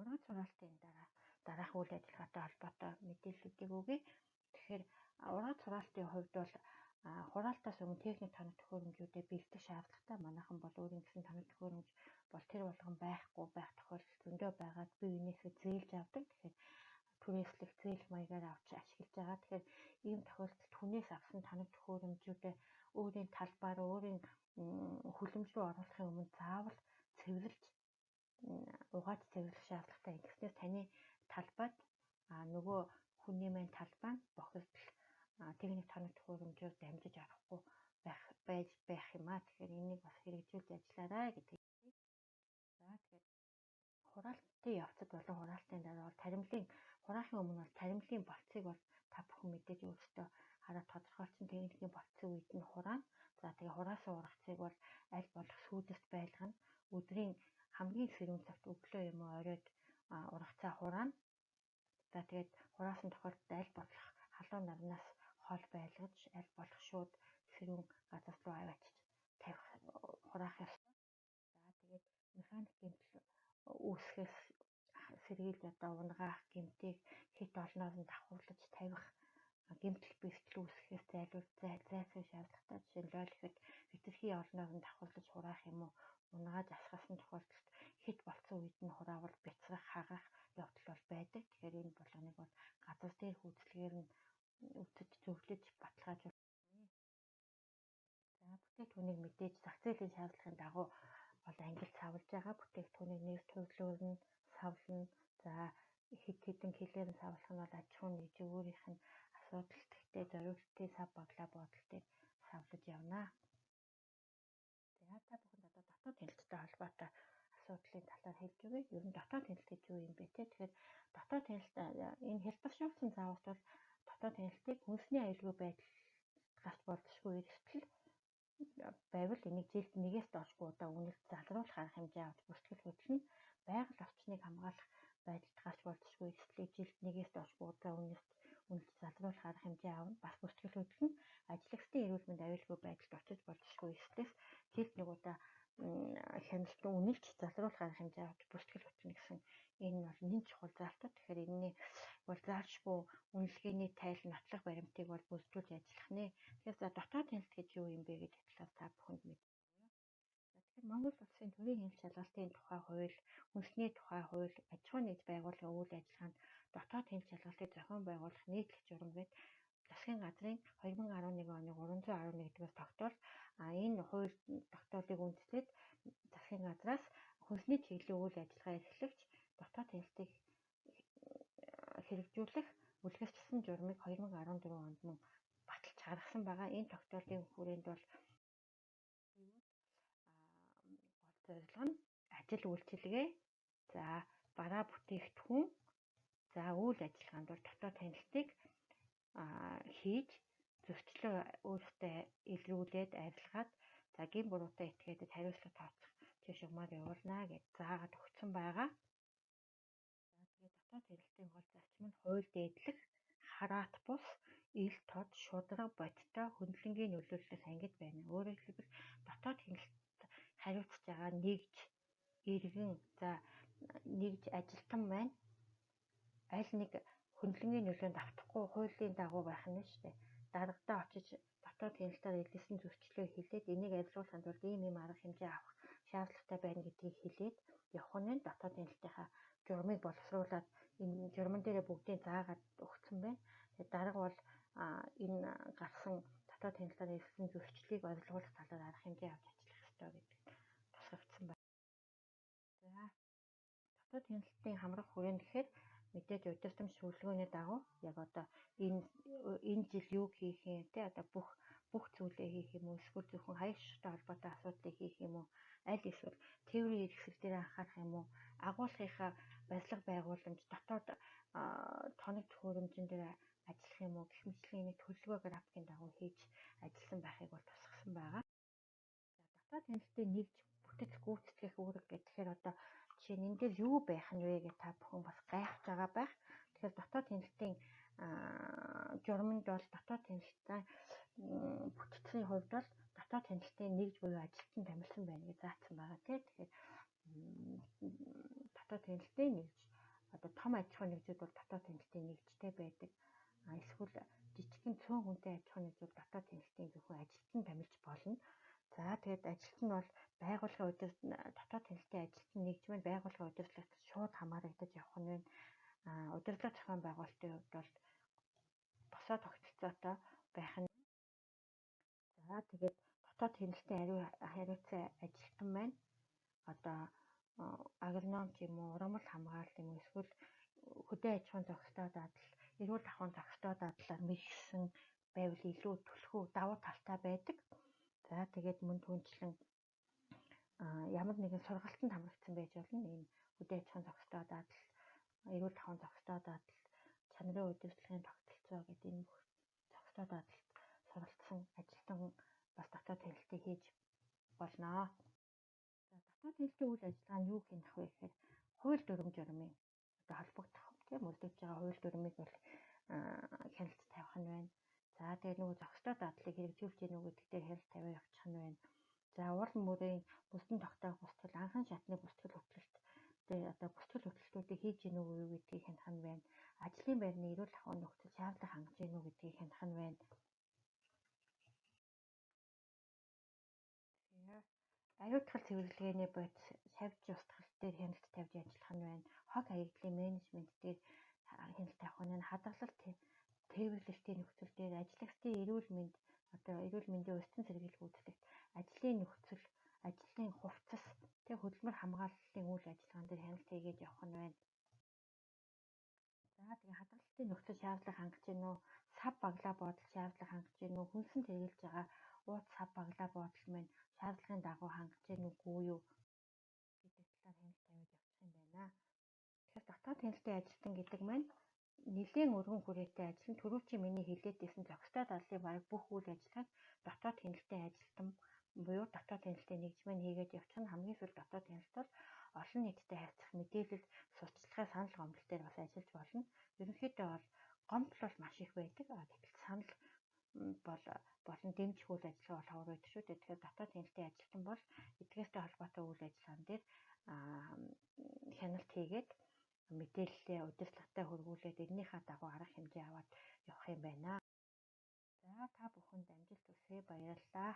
уран сургаалтын дараах үйл ажиллагаатай холбоотой мэдээллүүдийг өгье. Тэгэхээр уран сургаалтын хувьд бол хураалтаас өмнө техник тоног төхөөрөмжүүдэд бэлдэх шаардлагатай. Манайхан бол өөрийн гэсэн тоног төхөөрөмж бол тэр болгон байхгүй байх тохиолдол зөндөө байгаад бие биенээсээ зээлж авдаг. Тэгэхээр түрээслэх зээлх маягаар авч ашиглаж байгаа. Тэгэхээр ийм тохиолдолд хүнээс авсан тоног төхөөрөмжүүдээ өөрийн талбаар өөрийн хүлэмж рүү оруулахын өмнө заавал цэвэрлж угааж цэвэрлэх шаардлагатай. Ингэснээр таны талбайд нөгөө хүний маань талбай нь бохирдол техник тоног төхөөрөмжөөр дамжиж арахгүй байх юм аа. Тэгэхээр энийг бас хэрэгжүүлж ажиллаарай гэдэг. За тэгэхээр хураалтын явцад болон хураалтын дараа бол хураахын өмнө бол таримлын болцыг бол та бүхэн мэдээж өөрсдөө хараад тодорхойлсон техникийн болцсон үед нь хураана. За тэгээ хураасан ургацыг бол аль болох сүйдэст байлгана. Өдрийн хамгийн сэрүүн цагт өглөө юм уу оройд ургацаа хураана. За тэгээд хураасан тохиолдолд аль болох халуун нарнаас хол байлгаж аль болох шууд сэрүүн газар руу аваачиж тавих хураах ёстой. За тэгээд механик гэмтэл үүсгэхээс сэргийлж унгаах, гэмтийг хит олноор нь давхуулж тавих, гэмтэл бэртэл үүсгэхээс зайлсхийх шаардлагатай. Жишээлбэл ихэд хэтэрхий олноор нь давхуулж хураах юм уу унгааж асгаасан тохиолдолд хит болцсон үед нь хураавал бяцрах, хагах явдал бол байдаг. Тэгэхээр энэ болгоныг бол газар дээр хүйцлэгээр нь үтэж зөвлөж баталгаажуулах. За бүтээгдэхүүнийг мэдээж зах зээлийн шаардлагын дагуу бол ангилж савлж байгаа. Бүтээгдэхүүнийг нэр төрлөөр нь савлна. За хэдэн килээр нь савлах нь бол аж ахуйн нэгжийн өөрийнх нь асуудал. Тэгтээ зориултын сав баглаа бодол дээр савлаж явна. За та бүхэнд одоо дотоод хяналттай холбоотой асуудлын талаар хэлж өгье. Ер нь дотоод хяналт гэж юу юм бэ те? Тэгэхээр дотоод хяналт энэ хялбаршуулсан зааварт бол дотоод хяналтыг хүнсний аюулгүй байдал гарч болзошгүй эрсдэл байвал энийг жилд нэгээс доошгүй удаа үнэлж залруулах арга хэмжээ авч бүртгэл хөдлөн байгаль орчныг хамгаалах байдалд гарч болзошгүй эрсдлийг жилд нэгээс доошгүй удаа үнэлж залруулах арга хэмжээ авна. Бас бүртгэл хөдлөн ажлагчдын эрүүл мэнд аюулгүй байдалд очиж болзошгүй эрсдлээс жилд нэг удаа хяналт үнэлж залруулах арга хэмжээ авч бүртгэл хөтлөнө гэсэн энэ бол нэн чухал заалтууд. Тэгэхээр энэний бол заашгүй үнэлгээний тайл нотлох баримтыг бол бүрдүүлж ажиллах нэ. Тэгэхээр за дотоод хяналт гэж юу юм бэ гэдэг талаар та бүхэнд мэдээ. За тэгэхээр Монгол улсын төрийн хяналт шалгалтын тухай хууль, хүнсний тухай хууль, аж ахуйн нэгж байгууллагын үйл ажиллагаанд дотоод хяналт шалгалтыг зохион байгуулах нийтлэг журам гэдэг засгийн газрын 2011 оны 311-ээс тогтоол энэ хууль тогтоолыг үндэслээд засгийн газраас хүнсний чиглэлийн үйл ажиллагаа эрхлэгч дотоод хяналтыг хэрэгжүүлэх үлгэрчилсэн журмыг 2014 онд мөн баталж гаргасан байгаа. Энэ тогтоолын хүрээнд бол гол зорилго нь ажил үйлчилгээ, за бараа бүтээгдэхүүн, за үйл ажиллагаанд бол дотоод хяналтыг хийж зөрчлөө өөртөө илрүүлээд арилгаад за гин буруутай этгээдэд хариуцлага тооцох чиг шугамар явуулна гэж заагаад өгсөн байгаа. За тэгээд дотоод хяналтын гол зарчим нь хууль дээдлэх, хараат бус, ил тод, шударга бодиттой хөндлөнгийн нөлөөллөөс ангид байна. Өөрөөр хэлбэл дотоод хяналт хариуцж байгаа нэгж, иргэн, за нэгж ажилтан маань аль нэг хөндлөнгийн нөлөөнд автахгүй хуулийн дагуу байх нь шүү дээ. Даргадаа очиж дотоод хяналтаар илэрсэн зөрчлөө хэлээд энийг арилгуулахын тулд ийм арга хэмжээ авах шаардлагатай байна гэдгийг хэлээд явах нь дотоод хяналтынхаа журмыг боловсруулад энэ журман дээр бүгдийг заагаад өгсөн байна. Тэгээд дарга бол энэ гарсан дотоод хяналтаар илэрсэн зөрчлийг арилгуулах талаар арга хэмжээ авч ажиллах ёстой гэдэг тусгагдсан байна. За дотоод хяналтын хамрах хүрээнд гэхээр мэдээж удирдамж зөвлөгөөний дагуу яг одоо энэ жил юу хийх юм те одоо бүх зүйлээ хийх юм уу эсвэл зөвхөн хаяг шаштай холбоотой асуудлыг хийх юм уу аль эсвэл тээврийн хэрэгсэл дээр анхаарах юм уу агуулгынхаа барилга байгууламж дотоод тоног төхөөрөмжн дээр ажиллах юм уу гэх мэтлэгийн төлөвлөгөө графикийн дагуу хийж ажилласан байхыг бол тусгасан байгаа. За дотоод хяналтын нэгж бүтэц гүйцэтгэх үүрэг гэхээр одоо жишээ нь энэ дээр юу байх нь вэ гэж та бүхэн бас гайхаж байгаа байх. Тэгэхээр дотоод хяналтын журманд бол дотоод хяналтаа бүтцийн хувьд бол дотоод хяналтын нэгж буюу ажилтан тамилсан байна гэж заасан байгаа тийм. Тэгэхээр дотоод танилцтыг нэгж одоо том аж ахуйн нэгжүүд бол дотоод танилцтыг нэгжтэй байдаг. Эсвэл жижигхэн цөөн хүнтэй аж ахуйн нэгжүүд дотоод танилцтыг зөвхөн ажилтан тамилж болно. За тэгээд ажилт нь бол байгууллагын дотоод танилцтын ажилт нь нэгж маань байгууллагын удирдлагаас шууд хамаарагдаж явах нь байна. Удирдлага зохион байгуулалтын хувьд бол босоо тогтолцоотой байх нь. За тэгээд дотоод танилцтын хариуцсан ажилтан маань одоо агроном ч юм уу, ургамал хамгаалалт юм уу, эсвэл хөдөө аж ахуйн зохистой дадлал, эрүүл ахуйн зохистой дадлаар мэргэшсэн байвал илүү түлхүү давуу талтай байдаг. За тэгээд мөн түнчлэн ямар нэгэн сургалтанд хамрагдсан байж болно. Энэ хөдөө аж ахуйн зохистой дадлал, эрүүл ахуйн зохистой дадлал, чанарын удирдлагын тогтолцоо гэдэг энэ бүх зохистой дадлалд суралцсан ажилтан бас дотоод танилцтыг хийж болно. За дотоод танилцтын үйл ажиллагаа нь юу хийнэх вэ гэхээр хууль дүрм журмын одоо холбогдох тийм үлдэж байгаа хууль дүрмийг бол хяналт тавих нь байна. За тэгээд нөгөө зохистой дадлыг хэрэгжүүлж гэнэ үү гэдэг дээр хяналт тавиа явуучих нь байна. За уран мөрийн бүсдэн тогтоох бүстгэл, анхан шатны бүстгэл хөтлөлт тэгээд одоо бүстгэл хөтлөлтүүдийг хийж гэнэ үү гэдгийг хянах нь байна. Ажлын байрны эрүүл ахуйн нөхцөл шаардлага хангаж гэнэ үү гэдгийг хянах нь байна. Аюутгал цэвэрлэгээний бодис шавж устгал дээр хяналт тавьж ажиллах нь байна. Хог хаягдлын менежмент дээр хяналт тавих нь байна. Хадгалалт тээвэрлэлтийн нөхцөл дээр ажлагчдын эрүүл мэнд одоо эрүүл мэндийн устын сэргийлэх үйлдвэрлэлт, ажлын нөхцөл, ажлын хувцас, тэг хөдөлмөр хамгааллын үйл ажиллагаан дээр хяналт хийгээд явах нь байна. За тэгээ хадгалалтын нөхцөл шаардлага хангаж гэнэ үү? Сав баглаа бодол шаардлага хангаж гэнэ үү? Хүнсэн тэргэлж байгаа ууц сав баглаа бодол маань шаардлагын дагуу хангаж гэнэ үгүй юу гэдэг талаар хяналт тавиад явчих юм байна. Тэгэхээр дотоод танилцтын ажилтан гэдэг маань нэлийн өргөн хүрээтэй ажил нь түрүүчийн миний хэлээдсэн зохистой дадлын бараг бүх үйл ажиллагааг дотоод танилцтын ажилтан буюу дотоод танилцтын нэгж маань хийгээд явчих нь. Хамгийн сүүл дотоод танилцт бол олон нийттэй харьцах мэдээлэл, сурталчилгаа, санал гомдол дээр бас ажиллаж болно. Ерөнхийдөө бол гомдол бол маш их байдаг. Гэтэл санал болон дэмжих үйл ажиллагаа бол ховор байдаг шүү дээ. Тэгэхээр дотоод танилцтын ажилтан бол эдгээртэй холбоотой үйл ажиллагаан дээр хяналт хийгээд мэдээлэлээ удирдлагатай хөрвүүлээд эннийхээ дагуу арга хэмжээ аваад явах юм байна. За та бүхэнд амжилт хүсье, баярлалаа.